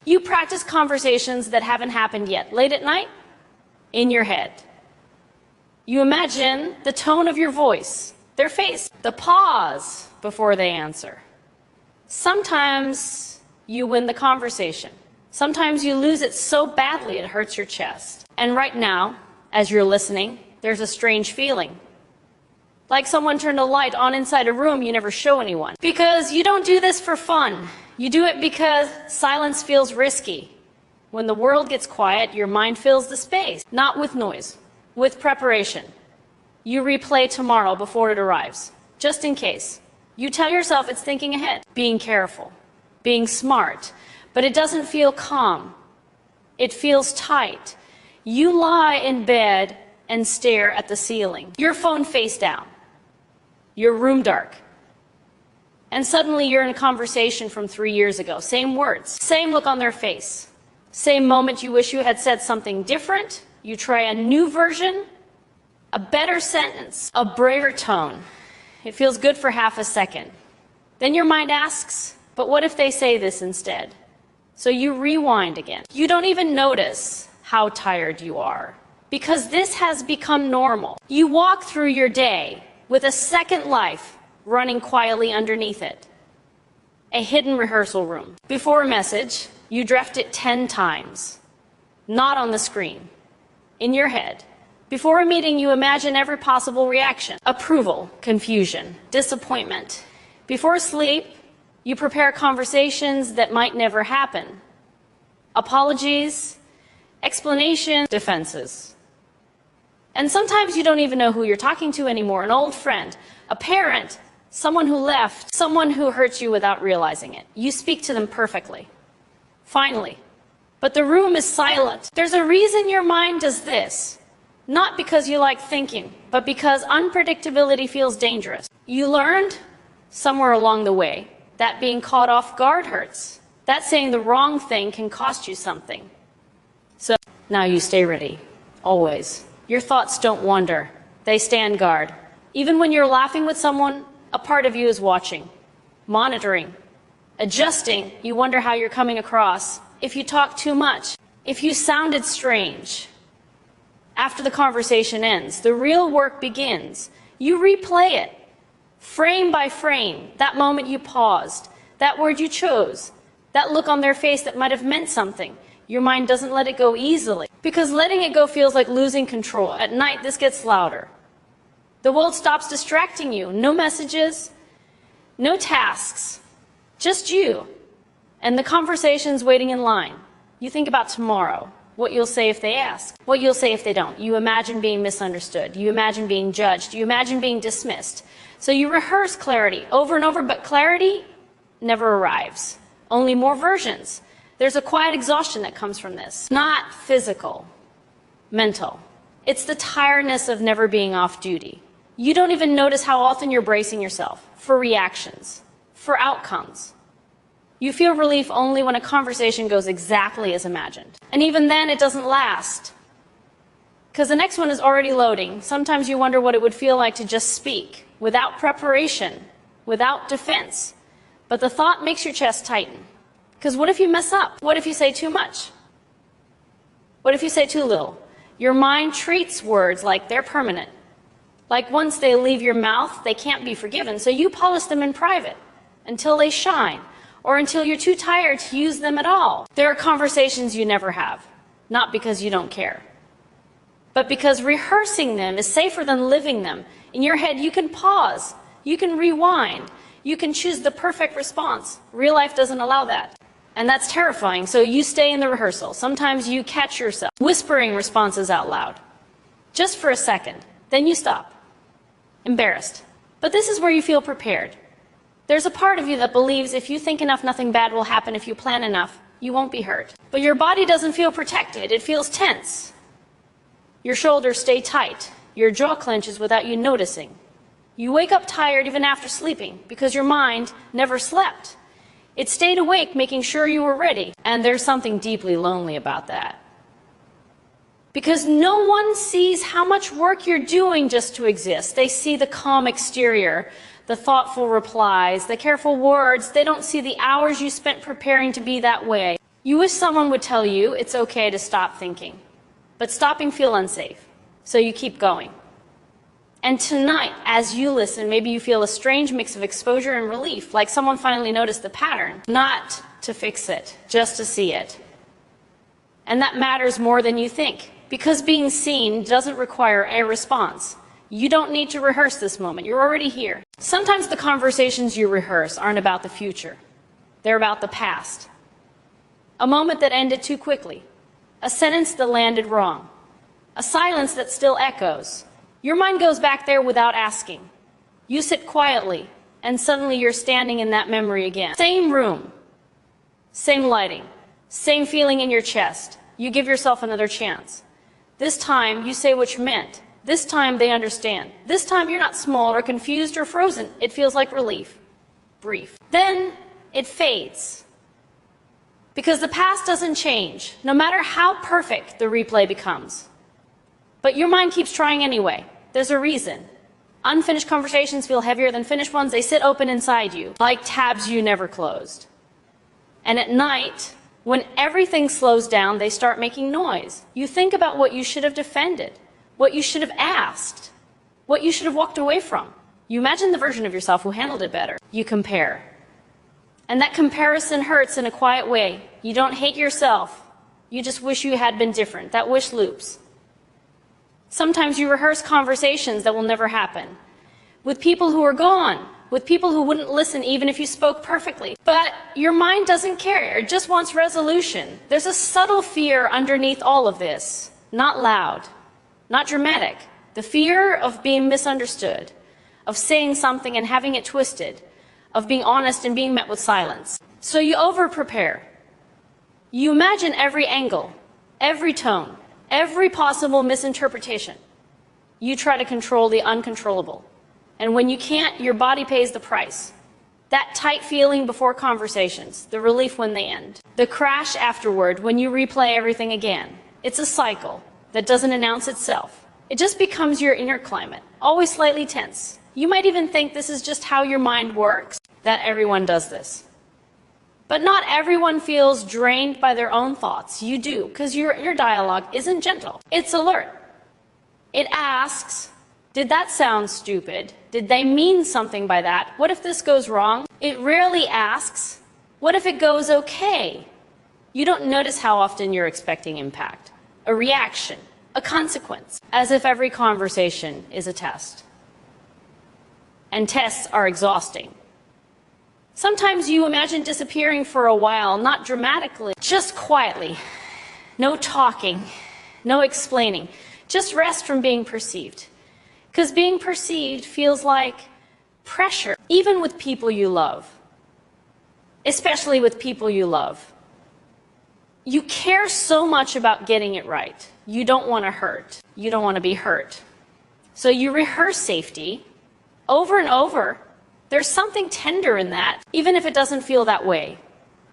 You practice conversations that haven't happened yet, late at night, in your head. You imagine the tone of your voice, their face, the pause before they answer. Sometimes you win the conversation. Sometimes you lose it so badly it hurts your chest. And right now, as you're listening, there's a strange feeling. Like someone turned a light on inside a room you never show anyone. Because you don't do this for fun. You do it because silence feels risky. When the world gets quiet, your mind fills the space. Not with noise, with preparation. You replay tomorrow before it arrives, just in case. You tell yourself it's thinking ahead, being careful, being smart, but it doesn't feel calm. It feels tight. You lie in bed and stare at the ceiling, your phone face down, your room dark. And suddenly you're in a conversation from 3 years ago. Same words, same look on their face, same moment you wish you had said something different. You try a new version, a better sentence, a braver tone. It feels good for half a second. Then your mind asks, but what if they say this instead? So you rewind again. You don't even notice how tired you are, because this has become normal. You walk through your day with a second life running quietly underneath it. A hidden rehearsal room. Before a message, you draft it 10 times. Not on the screen. In your head. Before a meeting, you imagine every possible reaction. Approval, confusion, disappointment. Before sleep, you prepare conversations that might never happen. Apologies, explanations, defenses. And sometimes you don't even know who you're talking to anymore. An old friend, a parent, someone who left, someone who hurt you without realizing it. You speak to them perfectly. Finally. But the room is silent. There's a reason your mind does this. Not because you like thinking, but because unpredictability feels dangerous. You learned somewhere along the way that being caught off guard hurts. That saying the wrong thing can cost you something. So now you stay ready, always. Your thoughts don't wander. They stand guard. Even when you're laughing with someone, a part of you is watching, monitoring, adjusting. You wonder how you're coming across. If you talk too much, if you sounded strange. After the conversation ends, the real work begins. You replay it, frame by frame, that moment you paused, that word you chose, that look on their face that might have meant something. Your mind doesn't let it go easily, because letting it go feels like losing control. At night, this gets louder. The world stops distracting you. No messages, no tasks, just you. And the conversations waiting in line. You think about tomorrow, what you'll say if they ask, what you'll say if they don't. You imagine being misunderstood. You imagine being judged. You imagine being dismissed. So you rehearse clarity over and over, but clarity never arrives. Only more versions. There's a quiet exhaustion that comes from this. Not physical, mental. It's the tiredness of never being off duty. You don't even notice how often you're bracing yourself for reactions, for outcomes. You feel relief only when a conversation goes exactly as imagined. And even then, it doesn't last. Because the next one is already loading. Sometimes you wonder what it would feel like to just speak, without preparation, without defense. But the thought makes your chest tighten. Because what if you mess up? What if you say too much? What if you say too little? Your mind treats words like they're permanent. Like once they leave your mouth, they can't be forgiven. So you polish them in private until they shine, or until you're too tired to use them at all. There are conversations you never have, not because you don't care, but because rehearsing them is safer than living them. In your head, you can pause, you can rewind, you can choose the perfect response. Real life doesn't allow that. And that's terrifying, so you stay in the rehearsal. Sometimes you catch yourself whispering responses out loud, just for a second. Then you stop, embarrassed. But this is where you feel prepared. There's a part of you that believes if you think enough, nothing bad will happen. If you plan enough, you won't be hurt. But your body doesn't feel protected. It feels tense. Your shoulders stay tight. Your jaw clenches without you noticing. You wake up tired even after sleeping because your mind never slept. It stayed awake making sure you were ready. And there's something deeply lonely about that. Because no one sees how much work you're doing just to exist. They see the calm exterior, the thoughtful replies, the careful words. They don't see the hours you spent preparing to be that way. You wish someone would tell you it's okay to stop thinking, but stopping feels unsafe, so you keep going. And tonight, as you listen, maybe you feel a strange mix of exposure and relief, like someone finally noticed the pattern, not to fix it, just to see it. And that matters more than you think, because being seen doesn't require a response. You don't need to rehearse this moment. You're already here. Sometimes the conversations you rehearse aren't about the future. They're about the past. A moment that ended too quickly. A sentence that landed wrong. A silence that still echoes. Your mind goes back there without asking. You sit quietly, and suddenly you're standing in that memory again. Same room. Same lighting. Same feeling in your chest. You give yourself another chance. This time, you say what you meant. This time, they understand. This time, you're not small or confused or frozen. It feels like relief. Brief. Then, it fades. Because the past doesn't change, no matter how perfect the replay becomes. But your mind keeps trying anyway. There's a reason. Unfinished conversations feel heavier than finished ones. They sit open inside you, like tabs you never closed. And at night, when everything slows down, they start making noise. You think about what you should have defended, what you should have asked, what you should have walked away from. You imagine the version of yourself who handled it better. You compare. And that comparison hurts in a quiet way. You don't hate yourself. You just wish you had been different. That wish loops. Sometimes you rehearse conversations that will never happen. With people who are gone. With people who wouldn't listen even if you spoke perfectly. But your mind doesn't care. It just wants resolution. There's a subtle fear underneath all of this. Not loud. Not dramatic. The fear of being misunderstood. Of saying something and having it twisted. Of being honest and being met with silence. So you over-prepare. You imagine every angle, every tone, every possible misinterpretation. You try to control the uncontrollable. And when you can't, your body pays the price. That tight feeling before conversations, the relief when they end. The crash afterward when you replay everything again. It's a cycle that doesn't announce itself. It just becomes your inner climate, always slightly tense. You might even think this is just how your mind works, that everyone does this. But not everyone feels drained by their own thoughts. You do, because your inner dialogue isn't gentle. It's alert. It asks, did that sound stupid? Did they mean something by that? What if this goes wrong? It rarely asks, what if it goes okay? You don't notice how often you're expecting impact, a reaction, a consequence, as if every conversation is a test. And tests are exhausting. Sometimes you imagine disappearing for a while, not dramatically, just quietly. No talking, no explaining, just rest from being perceived. Because being perceived feels like pressure, even with people you love. Especially with people you love. You care so much about getting it right. You don't want to hurt. You don't want to be hurt. So you rehearse safety over and over. There's something tender in that, even if it doesn't feel that way.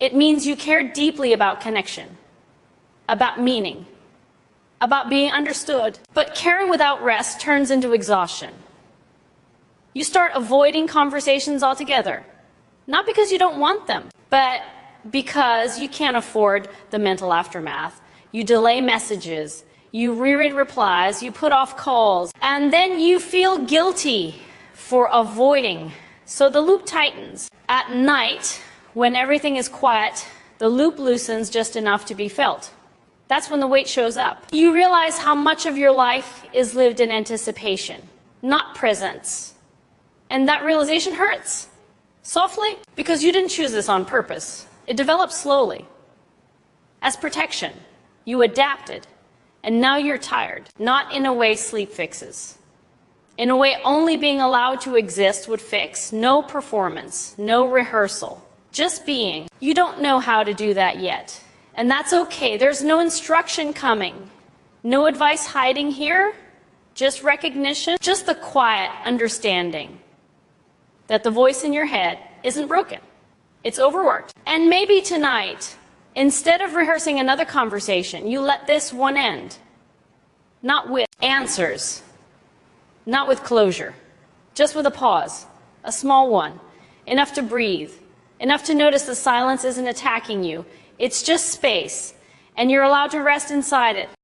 It means you care deeply about connection, about meaning, about being understood. But caring without rest turns into exhaustion. You start avoiding conversations altogether, not because you don't want them, but because you can't afford the mental aftermath. You delay messages, you reread replies, you put off calls, and then you feel guilty for avoiding. So the loop tightens. At night, when everything is quiet, the loop loosens just enough to be felt. That's when the weight shows up. You realize how much of your life is lived in anticipation, not presence. And that realization hurts. Softly, because you didn't choose this on purpose. It develops slowly. As protection, you adapted, and now you're tired. Not in a way sleep fixes. In a way only being allowed to exist would fix. No performance, no rehearsal, just being. You don't know how to do that yet. And that's okay. There's no instruction coming. No advice hiding here. Just recognition. Just the quiet understanding that the voice in your head isn't broken. It's overworked. And maybe tonight, instead of rehearsing another conversation, you let this one end. Not with answers. Not with closure, just with a pause, a small one, enough to breathe, enough to notice the silence isn't attacking you, It's just space, and you're allowed to rest inside it.